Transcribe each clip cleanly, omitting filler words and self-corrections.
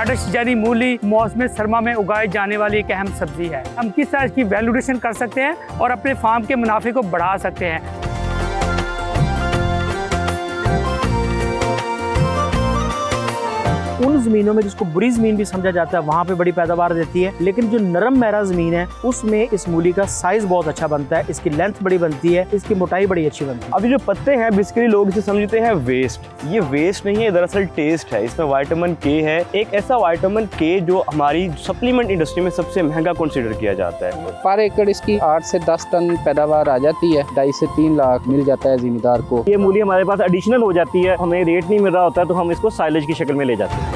Reddish यानी मूली मौसम सरमा में उगाई जाने वाली एक अहम सब्जी है। हम किस तरह इसकी वैल्यूएशन कर सकते हैं और अपने फार्म के मुनाफे को बढ़ा सकते हैं। उन ज़मीनों में जिसको बुरी ज़मीन भी समझा जाता है वहाँ पे बड़ी पैदावार देती है, लेकिन जो नरम मैरा ज़मीन है उसमें इस मूली का साइज़ बहुत अच्छा बनता है, इसकी लेंथ बड़ी बनती है, इसकी मोटाई बड़ी अच्छी बनती है। अभी जो पत्ते हैं बेसिकली लोग इसे समझते हैं वेस्ट। ये वेस्ट नहीं है, दरअसल टेस्ट है। इसमें विटामिन के है, एक ऐसा विटामिन के जो हमारी सप्लीमेंट इंडस्ट्री में सबसे महंगा कंसिडर किया जाता है। पर एकड़ इसकी 8 से 10 टन पैदावार आ जाती है, 2.5 से 3 लाख मिल जाता है जिम्मेदार को। ये मूली हमारे पास एडिशनल हो जाती है, हमें रेट नहीं मिल रहा होता तो हम इसको साइलेज की शक्ल में ले जाते हैं।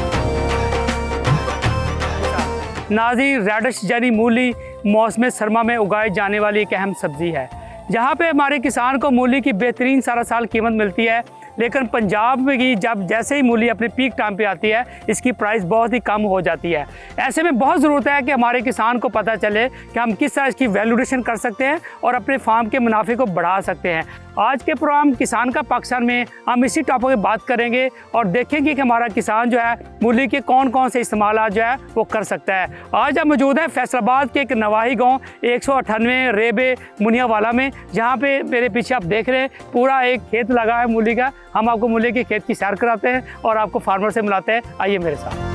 नाज़रीन, रेडिश यानी मूली मौसम सरमा में उगाई जाने वाली एक अहम सब्जी है। जहाँ पे हमारे किसान को मूली की बेहतरीन सारा साल कीमत मिलती है, लेकिन पंजाब में की जब जैसे ही मूली अपने पीक टाइम पे आती है इसकी प्राइस बहुत ही कम हो जाती है। ऐसे में बहुत ज़रूरत है कि हमारे किसान को पता चले कि हम किस तरह इसकी वैल्यूएशन कर सकते हैं और अपने फार्म के मुनाफे को बढ़ा सकते हैं। आज के प्रोग्राम किसान का पाकिस्तान में हम इसी टॉपिक पर बात करेंगे और देखेंगे कि हमारा किसान जो है मूली के कौन कौन से इस्तेमाल जो है वो कर सकता है। आज हम मौजूद हैं फैसलाबाद के एक नवाही गाँव 198 रेबे मुनियावाला में, जहाँ पे मेरे पीछे आप देख रहे हैं पूरा एक खेत लगा है मूली का। हम आपको मूली के खेत की सैर कराते हैं और आपको फार्मर से मिलाते हैं। आइए मेरे साथ।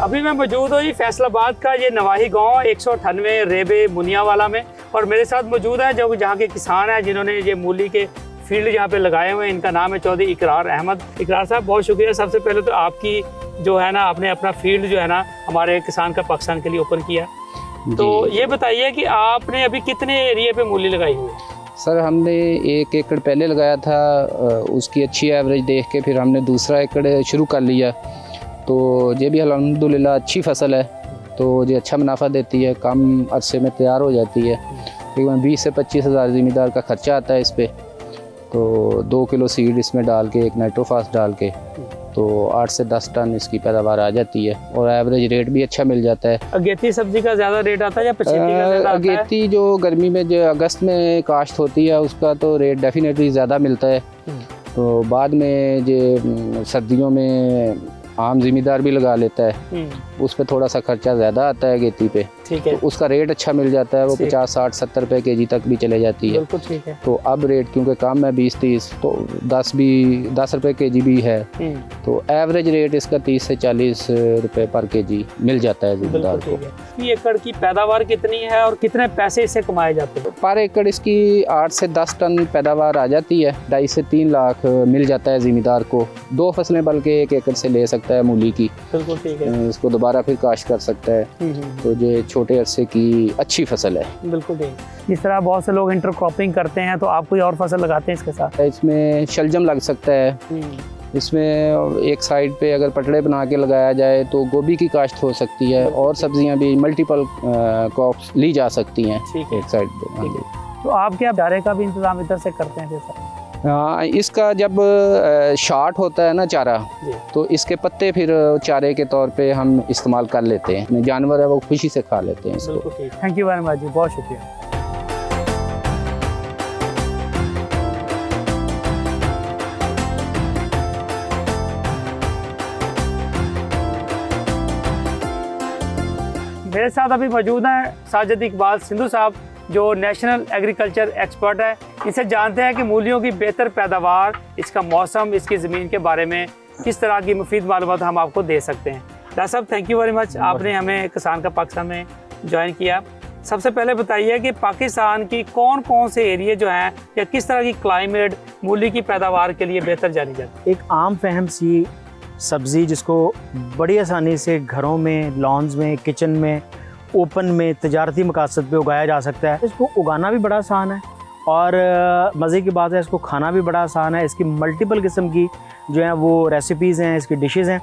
अभी मैं मौजूद हूँ फैसलाबाद का ये नवाही गांव 198 रेबे मुनियावाला में, और मेरे साथ मौजूद है जो जहाँ के किसान हैं जिन्होंने ये मूली के फील्ड यहाँ पे लगाए हुए हैं। इनका नाम है चौधरी इकरार अहमद। इकरार साहब, बहुत शुक्रिया। सबसे पहले तो आपकी जो है ना, आपने अपना फील्ड जो है ना हमारे किसान का पाकिस्तान के लिए ओपन किया, तो ये बताइए कि आपने अभी कितने एरिया पे मूली लगाई हुई है? सर, हमने 1 एकड़ पहले लगाया था, उसकी अच्छी एवरेज देख के फिर हमने दूसरा एकड़ शुरू कर लिया। तो ये भी अल्हम्दुलिल्लाह अच्छी फसल है, तो ये अच्छा मुनाफा देती है, कम अरसे में तैयार हो जाती है। तकरीबन 20 से 25 हज़ार ज़मींदार का खर्चा आता है इस पर। तो 2 किलो सीड इसमें डाल के, एक नाइट्रोफास डाल के, तो 8 से 10 टन इसकी पैदावार आ जाती है और एवरेज रेट भी अच्छा मिल जाता है। अगेती सब्जी का ज़्यादा रेट आता है या पछेती का ज़्यादा आता है? अगेती जो गर्मी में जो अगस्त में काश्त होती है उसका तो रेट डेफिनेटली ज़्यादा मिलता है। तो बाद में जो सर्दियों में आम ज़िम्मेदार भी लगा लेता है, उस पर थोड़ा सा खर्चा ज़्यादा आता है गेती पे, ठीक है, तो उसका रेट अच्छा मिल जाता है। वो 50, 60, 70 रुपए केजी तक भी चले जाती है। बिल्कुल ठीक है। तो अब रेट क्योंकि कम है 20-30, तो 10 रुपए केजी भी है, तो एवरेज रेट इसका 30 से 40 रुपए पर केजी मिल जाता है ज़िम्मेदार को। एकड़ की पैदावार कितनी है और कितने पैसे इससे कमाए जाते हैं? पर एकड़ इसकी 8 से 10 टन पैदावार आ जाती है, 2.5 से 3 लाख मिल जाता है ज़िम्मेदार को। 2 फसलें बल्कि 1 एकड़ से ले सकता है मूली की। बिल्कुल ठीक है। इसको दोबारा फिर काश्त कर सकता है, तो ये छोटे अरसे की अच्छी फसल है। बिल्कुल ठीक। इस तरह बहुत से लोग इंटरक्रॉपिंग करते हैं, तो आप कोई और फसल लगाते हैं इसके साथ? इसमें शलजम लग सकता है, इसमें एक साइड पे अगर पटड़े बना के लगाया जाए तो गोभी की काश्त हो सकती है, और सब्जियां भी मल्टीपल क्रॉप्स ली जा सकती हैं एक साइड पे। तो आप क्या चारे का भी इंतजाम इधर से करते हैं फिर? हाँ, इसका जब शार्ट होता है ना चारा, तो इसके पत्ते फिर चारे के तौर पे हम इस्तेमाल कर लेते हैं। जानवर है वो खुशी से खा लेते हैं इसको। थैंक यू वेरी मच जी, बहुत शुक्रिया। मेरे साथ अभी मौजूद हैं साजिद इकबाल सिंधु साहब, जो नेशनल एग्रीकल्चर एक्सपर्ट है। इनसे जानते हैं कि मूलियों की बेहतर पैदावार, इसका मौसम, इसकी ज़मीन के बारे में किस तरह की मुफीद मालूमात हम आपको दे सकते हैं। डॉक्टर साहब, थैंक यू वेरी मच, आपने हमें किसान का पाकिस्तान में ज्वाइन किया। सबसे पहले बताइए कि पाकिस्तान की कौन कौन से एरिया जो हैं या किस तरह की क्लाइमेट मूली की पैदावार के लिए बेहतर जानी जाती है? एक आम फहम सी सब्ज़ी जिसको बड़ी आसानी से घरों में, लॉन्स में, किचन में, ओपन में, तजारती मकासद पे उगाया जा सकता है। इसको उगाना भी बड़ा आसान है और मज़े की बात है इसको खाना भी बड़ा आसान है। इसकी मल्टीपल किस्म की जो है वो रेसिपीज़ हैं, इसकी डिशेज़ हैं।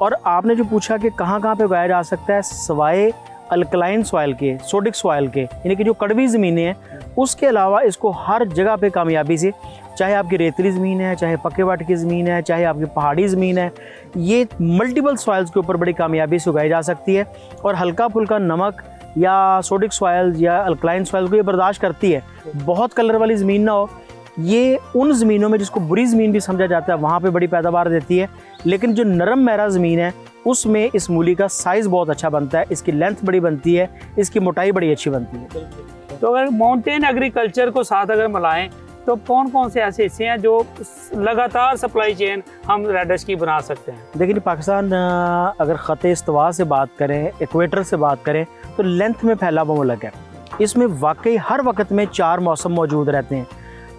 और आपने जो पूछा कि कहाँ कहाँ पे उगाया जा सकता है, सवाए अल्कलाइन सॉइल के, सोडिक सॉइल के, यानी कि जो कड़वी ज़मीनें हैं, उसके अलावा इसको हर जगह पे कामयाबी से, चाहे आपकी रेतली ज़मीन है, चाहे पक्के वाट की ज़मीन है, चाहे आपकी पहाड़ी ज़मीन है, ये मल्टीपल सॉइल्स के ऊपर बड़ी कामयाबी से उगाई जा सकती है। और हल्का फुल्का नमक या सोडिक सॉइल या अल्कलाइन सॉइल को ये बर्दाश्त करती है। बहुत कलर वाली ज़मीन ना हो, ये उन ज़मीनों में जिसको बुरी ज़मीन भी समझा जाता है वहाँ पे बड़ी पैदावार देती है, लेकिन जो नरम मैरा ज़मीन है उसमें इस मूली का साइज़ बहुत अच्छा बनता है, इसकी लेंथ बड़ी बनती है, इसकी मोटाई बड़ी अच्छी बनती है। तो अगर माउंटेन एग्रीकल्चर को साथ अगर मिलाएं तो कौन कौन से ऐसे हिस्से हैं जो लगातार सप्लाई चेन हम रेडिश की बना सकते हैं? देखिए पाकिस्तान अगर ख़त इस्तवा से बात करें, इक्वेटर से बात करें, तो लेंथ में फैला हुआ मुल्क है। इसमें वाकई हर वक्त में 4 मौसम मौजूद रहते हैं।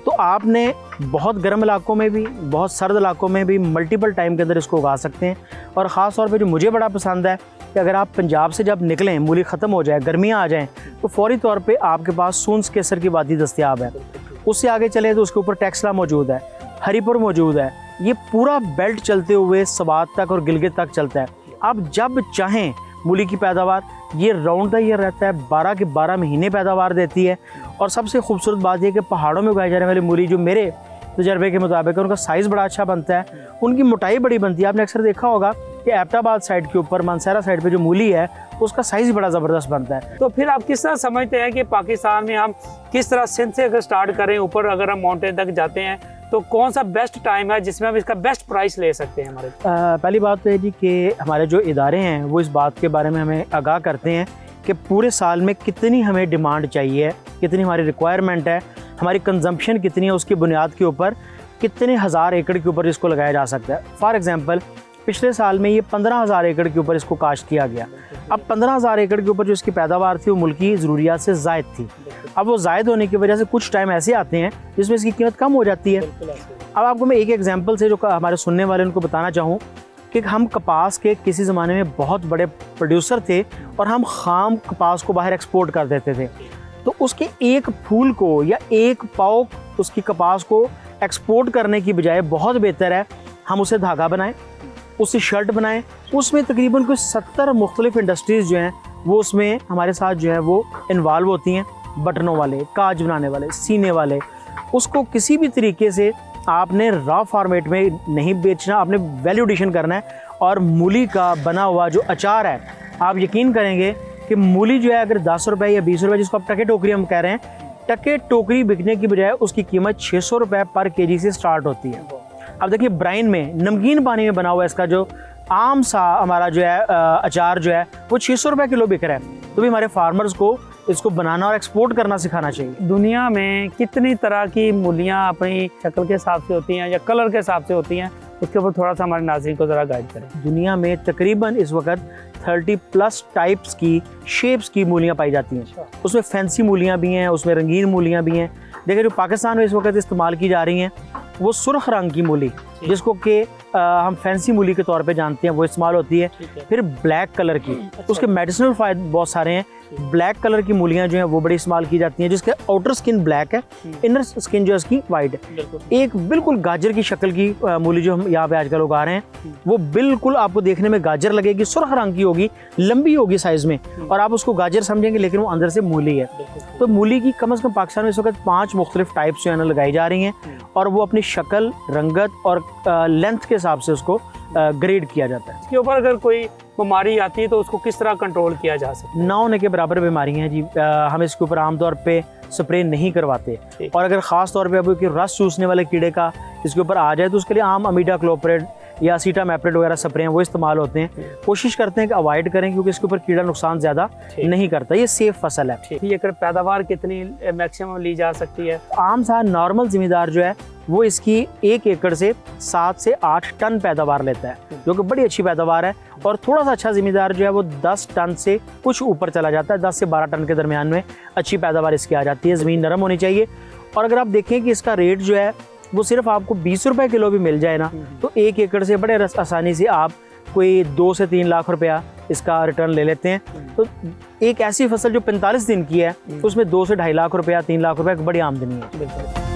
तो आपने बहुत गर्म इलाकों में भी, बहुत सर्द इलाकों में भी मल्टीपल टाइम के अंदर इसको उगा सकते हैं। और ख़ास तौर पे जो मुझे बड़ा पसंद है कि अगर आप पंजाब से जब निकलें, मूली ख़त्म हो जाए, गर्मियाँ आ जाएँ, तो फौरी तौर पे आपके पास सूंस केसर की वादी दस्तयाब है। उससे आगे चले तो उसके ऊपर टेक्सला मौजूद है, हरीपुर मौजूद है। ये पूरा बेल्ट चलते हुए सवात तक और गिलगित तक चलता है। आप जब चाहें मूली की पैदावार ये राउंड द ईयर रहता है, 12 के 12 महीने पैदावार देती है। और सबसे खूबसूरत बात यह कि पहाड़ों में उगाई जाने वाली मूली जो मेरे तजर्बे के मुताबिक उनका साइज़ बड़ा अच्छा बनता है, उनकी मोटाई बड़ी बनती है। आपने अक्सर देखा होगा कि एबटाबाद साइड के ऊपर, मानसरा साइड पे जो मूली है उसका साइज़ बड़ा ज़बरदस्त बनता है। तो फिर आप किस तरह समझते हैं कि पाकिस्तान में हम किस तरह सिंध से अगर स्टार्ट करें, ऊपर अगर हम माउंटेन तक जाते हैं, तो कौन सा बेस्ट टाइम है जिसमें हम इसका बेस्ट प्राइस ले सकते हैं? हमारे पहली बात तो है जी कि हमारे जो इदारे हैं वो इस बात के बारे में हमें आगाह करते हैं कि पूरे साल में कितनी हमें डिमांड चाहिए, कितनी हमारी रिक्वायरमेंट है, हमारी कंजम्पशन कितनी है, उसकी बुनियाद के ऊपर कितने हज़ार एकड़ के ऊपर इसको लगाया जा सकता है। फॉर एग्जांपल पिछले साल में ये 15,000 एकड़ के ऊपर इसको काश्त किया गया। अब 15,000 एकड़ के ऊपर जो इसकी पैदावार थी वो मुल्की ज़रूरियात से ज़ायद थी। अब वो ज़ायद होने की वजह से कुछ टाइम ऐसे आते हैं जिसमें इसकी कीमत कम हो जाती है। अब आपको मैं एक एग्जांपल से जो हमारे सुनने वाले उनको बताना चाहूँ कि हम कपास के किसी ज़माने में बहुत बड़े प्रोड्यूसर थे और हम ख़ाम कपास को बाहर एक्सपोर्ट कर देते थे। तो उसके एक फूल को या एक पाव उसकी कपास को एक्सपोर्ट करने की बजाय बहुत बेहतर है हम उसे धागा बनाएं, उससे शर्ट बनाएं। उसमें तकरीबन कुछ 70 मुख्तलिफ इंडस्ट्रीज़ जो हैं वो उसमें हमारे साथ जो है वो इन्वॉल्व होती हैं। बटनों वाले, काज बनाने वाले, सीने वाले। उसको किसी भी तरीके से आपने रॉ फॉर्मेट में नहीं बेचना, आपने वैल्यू एडिशन करना है। और मूली का बना हुआ जो अचार है, आप यकीन करेंगे कि मूली जो है अगर 10 रुपये या 20 रुपये, जिसको आप टके टोकरी हम कह रहे हैं, टके टोकरी बिकने की बजाय उसकी कीमत 600 रुपये पर केजी से स्टार्ट होती है। अब देखिए ब्राइन में, नमकीन पानी में बना हुआ इसका जो आम सा हमारा जो है अचार जो है वो 600 रुपये किलो बिक रहा है। तो भी हमारे फार्मर्स को इसको बनाना और एक्सपोर्ट करना सिखाना चाहिए। दुनिया में कितनी तरह की मूलियाँ अपनी शक्ल के हिसाब से होती हैं या कलर के हिसाब से होती हैं, उसके ऊपर थोड़ा सा हमारे नाज़रीन को ज़रा गाइड करें। दुनिया में तकरीबन इस वक्त 30+ टाइप्स की शेप्स की मूलियाँ पाई जाती हैं। उसमें फैंसी मूलियाँ भी हैं, उसमें रंगीन मूलियाँ भी हैं। देखिए जो पाकिस्तान में इस वक्त इस्तेमाल की जा रही हैं वो सुर्ख रंग की मूली, जिसको कि हम फैंसी मूली के तौर पे जानते हैं, वो इस्तेमाल होती है। फिर ब्लैक कलर की, उसके मेडिसिनल फ़ायदे बहुत सारे हैं। ब्लैक कलर की मूलियाँ जो हैं वो बड़ी इस्तेमाल की जाती हैं, जिसके आउटर स्किन ब्लैक है, इनर स्किन जो है उसकी वाइट है। एक बिल्कुल गाजर की शक्ल की मूली जो हम यहाँ पे आजकल उगा रहे हैं वो बिल्कुल आपको देखने में गाजर लगेगी, सुर्ख रंग की होगी, लंबी होगी साइज़ में, और आप उसको गाजर समझेंगे लेकिन वो अंदर से मूली है। तो मूली की कम से कम पाकिस्तान में इस वक्त 5 मुख्तलिफ टाइप्स जो है ना लगाई जा रही हैं, और वो अपनी शक्ल, रंगत और लेंथ के हिसाब से उसको ग्रेड किया जाता है। इसके ऊपर अगर कोई बीमारी आती है तो उसको किस तरह कंट्रोल किया जा सकता है? ना होने के बराबर बीमारियाँ हैं जी। हम इसके ऊपर आमतौर पे स्प्रे नहीं करवाते, और अगर ख़ास तौर पे अब कि रस चूसने वाले कीड़े का इसके ऊपर आ जाए तो उसके लिए आम अमीडाक्लोप्रिड या सीटामैप्रिड वगैरह स्प्रे हैं वो इस्तेमाल होते हैं। कोशिश करते हैं कि अवॉइड करें क्योंकि इसके ऊपर कीड़ा नुकसान ज़्यादा नहीं करता, ये सेफ फसल है। ये अगर पैदावार कितनी मैक्सिमम ली जा सकती है? आम सा नॉर्मल ज़मींदार जो है वो इसकी 1 एकड़ से 7 से 8 टन पैदावार लेता है, जो कि बड़ी अच्छी पैदावार है। और थोड़ा सा अच्छा ज़मींदार जो है वो 10 टन से कुछ ऊपर चला जाता है, 10 से 12 टन के दरमियान में अच्छी पैदावार इसकी आ जाती है। ज़मीन नरम होनी चाहिए। और अगर आप देखें कि इसका रेट जो है वो सिर्फ आपको 20 रुपये किलो भी मिल जाए ना, तो 1 एकड़ से बड़े आसानी से आप कोई 2 से 3 लाख रुपया इसका रिटर्न ले लेते हैं। तो एक ऐसी फसल जो 45 दिन की है उसमें 2 से 2.5 लाख रुपया, 3 लाख रुपया बड़ी आमदनी है। बिल्कुल।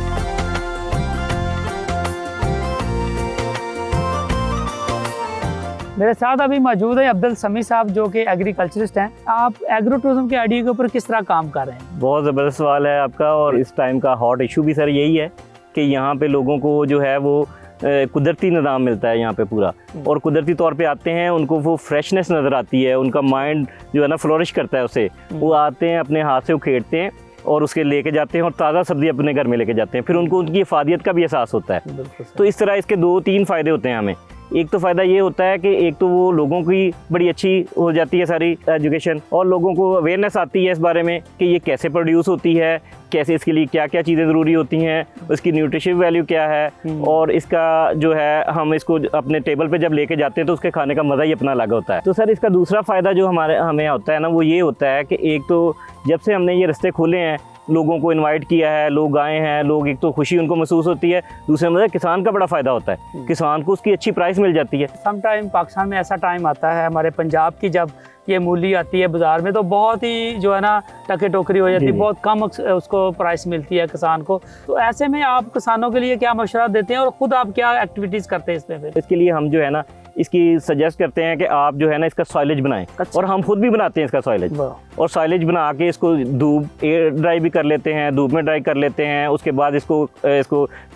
मेरे साथ अभी मौजूद है अब्दुल समी साहब जो कि एग्रीकल्चरिस्ट हैं। आप एग्रो टूरिज्म के आइडिया के ऊपर किस तरह काम कर रहे हैं? बहुत ज़बरदस्त सवाल है आपका, और इस टाइम का हॉट इशू भी सर यही है कि यहाँ पे लोगों को जो है वो कुदरती निज़ाम मिलता है यहाँ पे पूरा, और कुदरती तौर पे आते हैं, उनको वो फ्रेशनेस नज़र आती है, उनका माइंड जो है ना फ्लोरिश करता है उससे। वो आते हैं अपने हाथ से उखेड़ते हैं, और उसके लेके जाते हैं और ताज़ा सब्ज़ी अपने घर में लेके जाते हैं, फिर उनको उनकी इफादियत का भी एहसास होता है। बिल्कुल तो इस तरह इसके 2-3 फ़ायदे होते हैं हमें। एक तो फ़ायदा ये होता है कि एक तो वो लोगों की बड़ी अच्छी हो जाती है सारी एजुकेशन, और लोगों को अवेयरनेस आती है इस बारे में कि ये कैसे प्रोड्यूस होती है, कैसे इसके लिए क्या क्या चीज़ें ज़रूरी होती हैं, उसकी न्यूट्रिशन वैल्यू क्या है, और इसका जो है हम इसको अपने टेबल पे जब लेके जाते हैं तो उसके खाने का मज़ा ही अपना अलग होता है। तो सर इसका दूसरा फ़ायदा जो हमें होता है ना, वो ये होता है कि एक तो जब से हमने ये रास्ते खोले हैं, लोगों को इनवाइट किया है, लोग आए हैं, लोग एक तो खुशी उनको महसूस होती है, दूसरे मतलब किसान का बड़ा फ़ायदा होता है, किसान को उसकी अच्छी प्राइस मिल जाती है। सम टाइम पाकिस्तान में ऐसा टाइम आता है हमारे पंजाब की, जब ये मूली आती है बाज़ार में तो बहुत ही जो है ना टके टोकरी हो जाती है, बहुत कम उसको प्राइस मिलती है किसान को। तो ऐसे में आप किसानों के लिए क्या मशवरा देते हैं और ख़ुद आप क्या एक्टिविटीज़ करते हैं इसमें? फिर इसके लिए हम जो है ना इसकी सजेस्ट करते हैं कि आप जो है ना इसका साइलेज बनाएं। अच्छा। और हम खुद भी बनाते हैं इसका साइलेज, और साइलेज बना के इसको धूप एयर ड्राई भी कर लेते हैं, धूप में ड्राई कर लेते हैं, उसके बाद इसको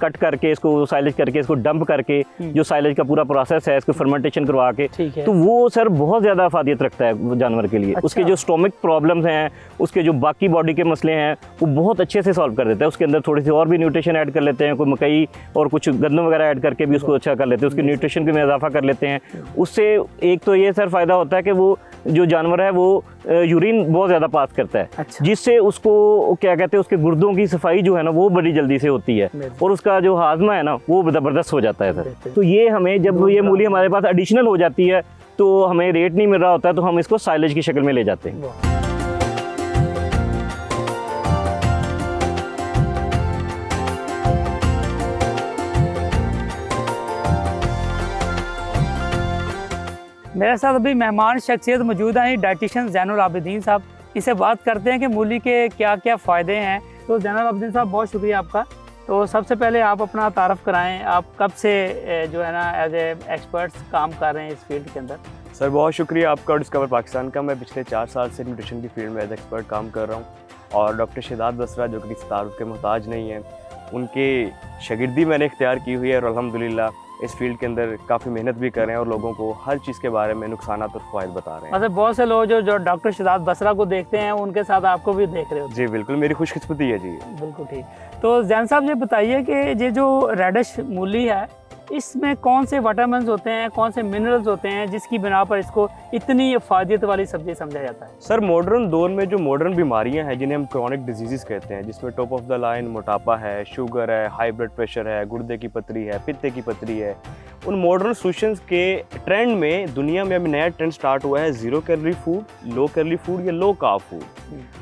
कट करके इसको साइलेज करके इसको डंप करके जो साइलेज का पूरा प्रोसेस है इसको फर्मेंटेशन करवा के, तो वो सर बहुत ज़्यादा अफादियत रखता है जानवर के लिए। अच्छा। उसके जो स्टोमिक प्रॉब्लम्स हैं, उसके जो बाकी बॉडी के मसले हैं, वो बहुत अच्छे से सॉल्व कर देता है। उसके अंदर थोड़ी सी और भी न्यूट्रिशन ऐड कर लेते हैं, कोई मकई और कुछ गंदम वगैरह ऐड करके भी उसको अच्छा कर लेते हैं, उसकी न्यूट्रिशन में इजाफा कर लेते हैं। उससे एक तो ये सर फ़ायदा होता है कि वो जो जानवर है वो यूरिन बहुत ज़्यादा पास करता है। अच्छा। जिससे उसको क्या कहते हैं, उसके गुर्दों की सफाई जो है ना वो बड़ी जल्दी से होती है, और उसका जो हाजमा है ना वो ज़बरदस्त हो जाता है सर। तो ये हमें जब ये मूली हमारे पास एडिशनल हो जाती है तो हमें रेट नहीं मिल रहा होता है, तो हम इसको साइलेज की शक्ल में ले जाते हैं। मेरे साथ अभी मेहमान शख्सियत मौजूद हैं, डाइटिशियन ज़ैनुल आबिदीन साहब। इसे बात करते हैं कि मूली के क्या क्या फ़ायदे हैं। तो ज़ैनुल आबिदीन साहब बहुत शुक्रिया आपका। तो सबसे पहले आप अपना तारफ़ कराएं, आप कब से जो है ना एज ए एक्सपर्ट्स काम कर रहे हैं इस फील्ड के अंदर? सर बहुत शुक्रिया आपका और डिस्कवर पाकिस्तान का। मैं पिछले 4 साल से न्यूट्रिशन की फील्ड में एज एक्सपर्ट काम कर रहा हूँ, और डॉक्टर शहजाद बसरा जो कि किसी तारुफ के मोहताज नहीं है, उनके शागिर्दी मैंने इख्तियार की हुई है, और अल्हम्दुलिल्लाह इस फील्ड के अंदर काफ़ी मेहनत भी कर रहे हैं और लोगों को हर चीज़ के बारे में नुकसानात और फ़ायदे बता रहे हैं। मतलब बहुत से लोग जो डॉक्टर शहजाद बसरा को देखते हैं उनके साथ आपको भी देख रहे हो? जी बिल्कुल, मेरी खुशकिस्मती है जी। बिल्कुल ठीक। तो जैन साहब ये बताइए कि ये जो रेडिश मूली है इसमें कौन से विटामिन होते हैं, कौन से मिनरल्स होते हैं जिसकी बिना पर इसको इतनी फ़ायदियत वाली सब्जी समझा जाता है? सर मॉडर्न दौर में जो मॉडर्न बीमारियां हैं जिन्हें हम क्रॉनिक डिजीज़ कहते हैं, जिसमें टॉप ऑफ द लाइन मोटापा है, शुगर है, हाई ब्लड प्रेशर है, गुर्दे की पथरी है, पित्ते की पथरी है, उन मॉडर्न सोल्यूशंस के ट्रेंड में दुनिया में अभी नया ट्रेंड स्टार्ट हुआ है, 0 calorie food, low calorie food या लो कार्ब फूड।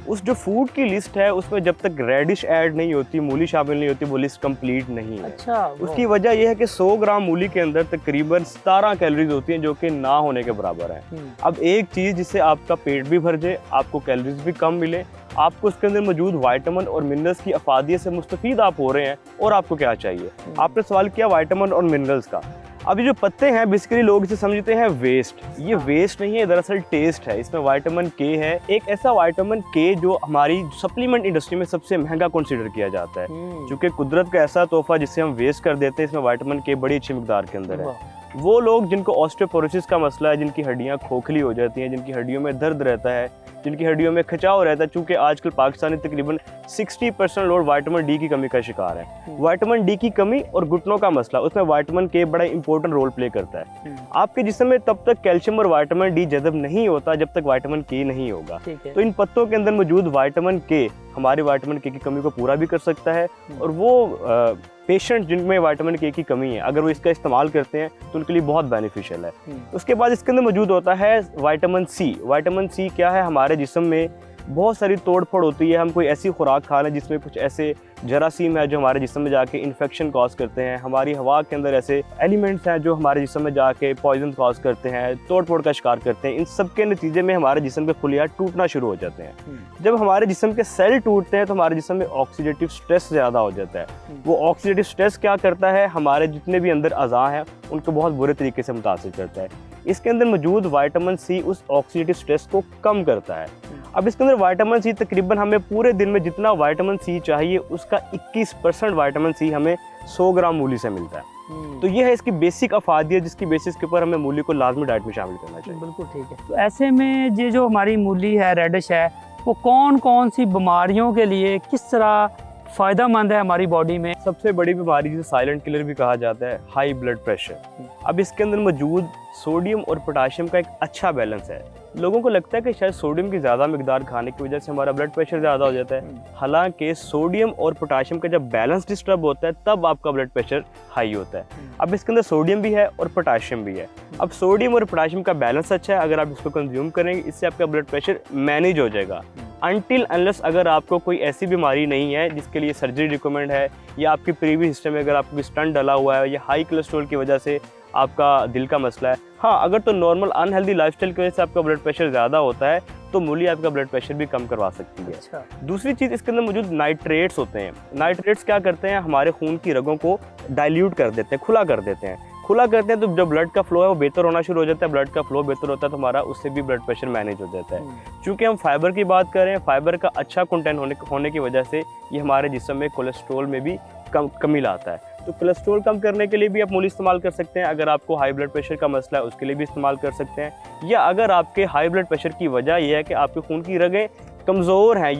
उस जो फूड की लिस्ट है उसमें जब तक रेडिश ऐड नहीं होती, मूली शामिल नहीं होती, वो लिस्ट कंप्लीट नहीं है। अच्छा। उसकी वजह यह है कि 100 ग्राम मूली के अंदर तकरीबन 17 कैलोरीज होती हैं, जो कि ना होने के बराबर है। अब एक चीज़ जिससे आपका पेट भी भर जाए, आपको कैलोरीज भी कम मिले, आपको उसके अंदर मौजूद विटामिन और मिनरल्स की अफादियत से मुस्तफीद आप हो रहे हैं, और आपको क्या चाहिए? आपने सवाल किया विटामिन और मिनरल्स का। अब ये जो पत्ते हैं बेसिकली लोग इसे समझते हैं वेस्ट। ये वेस्ट नहीं है, दरअसल टेस्ट है। इसमें विटामिन के है, एक ऐसा विटामिन के जो हमारी सप्लीमेंट इंडस्ट्री में सबसे महंगा कंसीडर किया जाता है, क्योंकि कुदरत का ऐसा तोहफा जिसे हम वेस्ट कर देते हैं, इसमें विटामिन के बड़ी अच्छी मिकदार के अंदर है। वो लोग जिनको ऑस्टियोपोरोसिस का मसला है, जिनकी हड्डियाँ खोखली हो जाती हैं, जिनकी हड्डियों में दर्द रहता है, जिनकी हड्डियों में खिंचाव रहता है, चूँकि आजकल पाकिस्तानी तकरीबन 60% लोग विटामिन डी की कमी का शिकार है। विटामिन डी की कमी और घुटनों का मसला, उसमें विटामिन के बड़ा इंपॉर्टेंट रोल प्ले करता है। आपके जिस्म में तब तक कैल्शियम और विटामिन डी जज़ब नहीं होता जब तक विटामिन के नहीं होगा। तो इन पत्तों के अंदर मौजूद विटामिन के हमारे विटामिन के की कमी को पूरा भी कर सकता है, और वो पेशेंट जिनमें विटामिन के की कमी है अगर वो इसका इस्तेमाल करते हैं तो उनके लिए बहुत बेनिफिशियल है। उसके बाद इसके अंदर मौजूद होता है विटामिन सी। विटामिन सी क्या है? हमारे जिस्म में बहुत सारी तोड़ फोड़ होती है, हम कोई ऐसी खुराक खा लें जिसमें कुछ ऐसे जरासीम है जो हमारे जिस्म में जाके इन्फेक्शन कॉज करते हैं, हमारी हवा के अंदर ऐसे एलिमेंट्स हैं जो हमारे जिस्म में जाके पॉइजन कॉज करते हैं, तोड़ फोड़ का शिकार करते हैं। इन सब के नतीजे में हमारे जिस्म के खुलियाँ टूटना शुरू हो जाते हैं। जब हमारे जिस्म के सेल टूटते हैं तो हमारे जिस्म में ऑक्सीडेटिव स्ट्रेस ज़्यादा हो जाता है। वो ऑक्सीडेटिव स्ट्रेस क्या करता है? हमारे जितने भी अंदर अज़ा हैं उनको बहुत बुरे तरीके से मुतासिर करता है। इसके अंदर मौजूद विटामिन सी उस ऑक्सीडेटिव स्ट्रेस को कम करता है। अब इसके अंदर विटामिन सी तकरीबन हमें पूरे दिन में जितना विटामिन सी चाहिए उसका 21% विटामिन सी हमें 100 ग्राम मूली से मिलता है। तो ये है इसकी बेसिक अफादियत जिसकी बेसिस के ऊपर हमें मूली को लाजमी डाइट में शामिल करना चाहिए। बिल्कुल ठीक है। तो ऐसे में ये जो हमारी मूली है, रेडिश है, वो कौन कौन सी बीमारियों के लिए किस तरह फ़ायदेमंद है हमारी बॉडी में। सबसे बड़ी बीमारी जिसे साइलेंट किलर भी कहा जाता है, हाई ब्लड प्रेशर। अब इसके अंदर मौजूद सोडियम और पोटाशियम का एक अच्छा बैलेंस है। लोगों को लगता है कि शायद सोडियम की ज़्यादा मिकदार खाने की वजह से हमारा ब्लड प्रेशर ज़्यादा हो जाता है, हालांकि सोडियम और पोटाशियम का जब बैलेंस डिस्टर्ब होता है तब आपका ब्लड प्रेशर हाई होता है। अब इसके अंदर सोडियम भी है और पोटाशियम भी है। अब सोडियम और पोटाशियम का बैलेंस अच्छा है, अगर आप इसको कंज्यूम करेंगे इससे आपका ब्लड प्रेशर मैनेज हो जाएगा। अनटिल अनलेस अगर आपको कोई ऐसी बीमारी नहीं है जिसके लिए सर्जरी रिकमेंड है, या आपकी प्रीवियस हिस्ट्री में अगर आपको कोई स्टंट डला हुआ है, या हाई कोलेस्ट्रॉल की वजह से आपका दिल का मसला है। हाँ, अगर तो नॉर्मल अनहेल्दी लाइफस्टाइल की वजह से आपका ब्लड प्रेशर ज़्यादा होता है तो मूली आपका ब्लड प्रेशर भी कम करवा सकती है। अच्छा। दूसरी चीज़, इसके अंदर मौजूद नाइट्रेट्स होते हैं। नाइट्रेट्स क्या करते हैं, हमारे खून की रगों को डाइल्यूट कर देते हैं, खुला कर देते हैं। खुला करते हैं तो जो ब्लड का फ्लो है वो बेहतर होना शुरू हो जाता है। ब्लड का फ्लो बेहतर होता है तो हमारा उससे भी ब्लड प्रेशर मैनेज हो जाता है। चूँकि हम फाइबर की बात कर रहे हैं, फाइबर का अच्छा कंटेंट होने की वजह से ये हमारे जिस्म में कोलेस्ट्रॉल में भी कमी लाता है। तो कोलेस्ट्रॉल कम करने के लिए भी आप मूली इस्तेमाल कर सकते हैं। अगर आपको हाई ब्लड प्रेशर का मसला है उसके लिए भी इस्तेमाल कर सकते हैं, या अगर आपके हाई ब्लड प्रेशर की वजह यह है कि आपके खून की रगें कमज़ोर हैं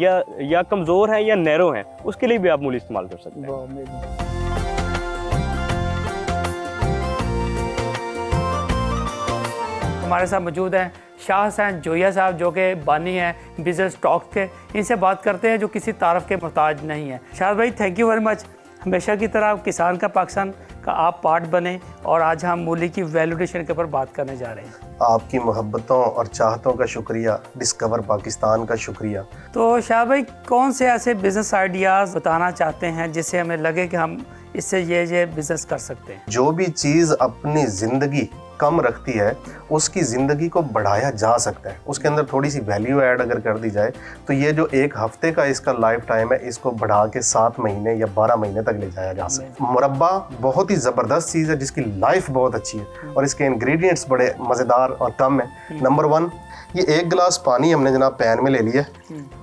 या कमज़ोर हैं या नैरो हैं, उसके लिए भी आप मूली इस्तेमाल कर सकते हैं। हमारे साथ मौजूद हैं शाह हुसैन जोया साहब, जो कि बानी हैं बिजनेस स्टॉक्स के। इनसे बात करते हैं जो किसी तारफ़ के मोहताज नहीं है। शाह भाई, थैंक यू वेरी मच। हमेशा की तरह किसान का पाकिस्तान का आप पार्ट बने, और आज हम मूली की वैल्यूएशन के ऊपर बात करने जा रहे हैं। आपकी मोहब्बतों और चाहतों का शुक्रिया, डिस्कवर पाकिस्तान का शुक्रिया। तो शाह भाई, कौन से ऐसे बिज़नेस आइडियाज़ बताना चाहते हैं जिससे हमें लगे कि हम इससे ये बिज़नेस कर सकते हैं? जो भी चीज़ अपनी ज़िंदगी कम रखती है उसकी ज़िंदगी को बढ़ाया जा सकता है, उसके अंदर थोड़ी सी वैल्यू ऐड अगर कर दी जाए तो ये जो एक हफ्ते का इसका लाइफ टाइम है इसको बढ़ा के 7 महीने या 12 महीने तक ले जाया जा सकता है। मुरब्बा बहुत ही ज़बरदस्त चीज़ है जिसकी लाइफ बहुत अच्छी है और इसके इंग्रेडिएंट्स बड़े मज़ेदार और कम है। नंबर 1, ये 1 गिलास पानी हमने जनाब पैन में ले लिया,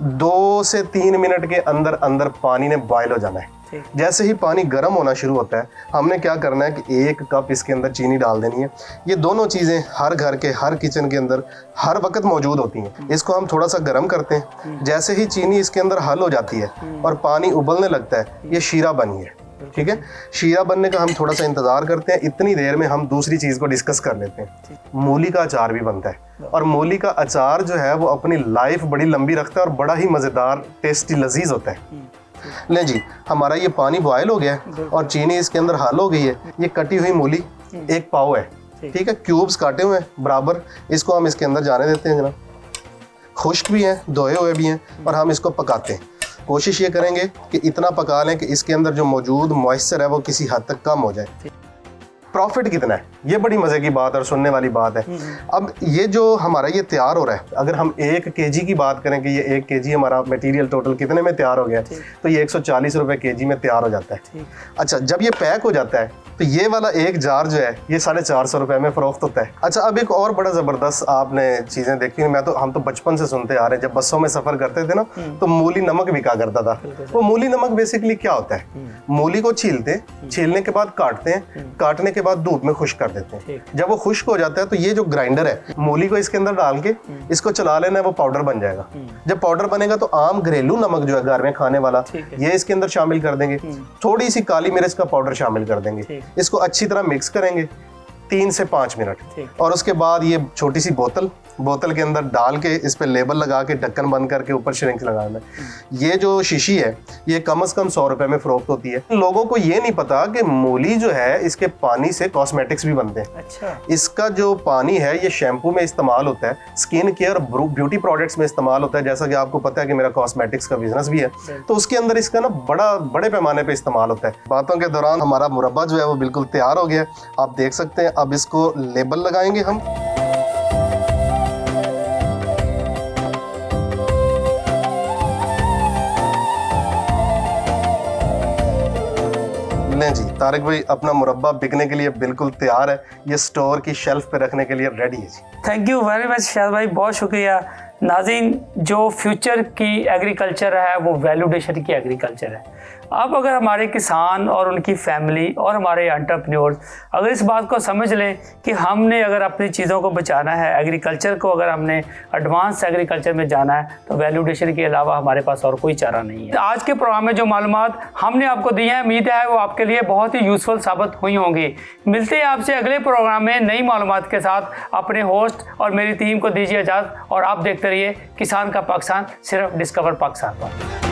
2 से 3 मिनट के अंदर अंदर पानी ने बॉयल हो जाना है। जैसे ही पानी गर्म होना शुरू होता है हमने क्या करना है कि 1 कप इसके अंदर चीनी डाल देनी है। ये दोनों चीज़ें हर घर के हर किचन के अंदर हर वक्त मौजूद होती हैं। इसको हम थोड़ा सा गर्म करते हैं, जैसे ही चीनी इसके अंदर हल हो जाती है और पानी उबलने लगता है, ये शीरा बनी है। ठीक है, शीरा बनने का हम थोड़ा सा इंतज़ार करते हैं। इतनी देर में हम दूसरी चीज़ को डिस्कस कर लेते हैं। मूली का अचार भी बनता है और मूली का अचार जो है वो अपनी लाइफ बड़ी लंबी रखता है और बड़ा ही मज़ेदार, टेस्टी, लजीज होता है। ले जी, हमारा ये पानी बॉयल हो गया है और चीनी इसके अंदर हाल हो गई है। ये कटी हुई मूली 1 पाव है, ठीक है, क्यूब्स काटे हुए हैं बराबर। इसको हम इसके अंदर जाने देते हैं जनाब। खुश्क भी हैं, धोए हुए भी हैं, और हम इसको पकाते हैं। कोशिश ये करेंगे कि इतना पका लें कि इसके अंदर जो मौजूद मॉइस्चर है वो किसी हद तक कम हो जाए। प्रॉफिट कितना है, ये बड़ी मज़े की बात और सुनने वाली बात है। अब ये जो हमारा ये तैयार हो रहा है, अगर हम 1 kg की बात करें कि ये 1 kg हमारा मटेरियल टोटल कितने में तैयार हो गया, तो ये 140 रुपये kg में तैयार हो जाता है। अच्छा, जब ये पैक हो जाता है तो ये वाला 1 जार जो है ये 450 रुपये में फ़रोख्त होता है। अच्छा, अब एक और बड़ा ज़बरदस्त आपने चीज़ें देखी, हम तो बचपन से सुनते आ रहे हैं, जब बसों में सफ़र करते थे ना तो मूली नमक बिका करता था। वो मूली नमक बेसिकली क्या होता है, मूली को छीलने के बाद काटते हैं, काटने के बाद धूप में खुश्क कर देते हैं। जब वो खुश्क हो जाता है तो ये जो ग्राइंडर है, मूली को इसके अंदर डाल के इसको चला लेना है, वो पाउडर बन जाएगा। जब पाउडर बनेगा तो आम घरेलू नमक जो है घर में खाने वाला, ये इसके अंदर शामिल कर देंगे। थोड़ी सी काली मिर्च का पाउडर शामिल कर देंगे। इसको अच्छी तरह मिक्स करेंगे 3 से 5 मिनट, और उसके बाद ये छोटी सी बोतल के अंदर डाल के इस पे लेबल लगा के ढक्कन बंद करके ऊपर श्रिंक लगाना है। ये जो शीशी है ये कम से कम 100 रुपए में फ़रोख्त होती है। लोगों को ये नहीं पता कि मूली जो है इसके पानी से कॉस्मेटिक्स भी बनते हैं। अच्छा। इसका जो पानी है ये शैम्पू में इस्तेमाल होता है, स्किन केयर ब्यूटी प्रोडक्ट्स में इस्तेमाल होता है। जैसा कि आपको पता है कि मेरा कॉस्मेटिक्स का बिजनेस भी है, तो उसके अंदर इसका ना बड़े पैमाने पर इस्तेमाल होता है। बातों के दौरान हमारा मुरब्बा जो है वो बिल्कुल तैयार हो गया, आप देख सकते हैं। अब इसको लेबल लगाएंगे हम। लें जी, तारिक भाई अपना मुरब्बा बिकने के लिए बिल्कुल तैयार है, ये स्टोर की शेल्फ पे रखने के लिए रेडी है जी। Thank you very much Shah भाई, बहुत शुक्रिया। नाज़रीन, जो फ्यूचर की एग्रीकल्चर है वो वैल्यूएशन की एग्रीकल्चर है। अब अगर हमारे किसान और उनकी फैमिली और हमारे एंटरप्रेन्योर्स अगर इस बात को समझ लें कि हमने अगर अपनी चीज़ों को बचाना है, एग्रीकल्चर को अगर हमने एडवांस एग्रीकल्चर में जाना है, तो वैल्यू एडिशन के अलावा हमारे पास और कोई चारा नहीं है। आज के प्रोग्राम में जो मालूमात हमने आपको दी है, उम्मीद है वो आपके लिए बहुत ही यूज़फुल साबित हुई होंगी। मिलते हैं आपसे अगले प्रोग्राम में नई मालूमात के साथ। अपने होस्ट और मेरी टीम को दीजिए इजाज़त और आप देखते रहिए किसान का पाकिस्तान, सिर्फ डिस्कवर पाकिस्तान पर।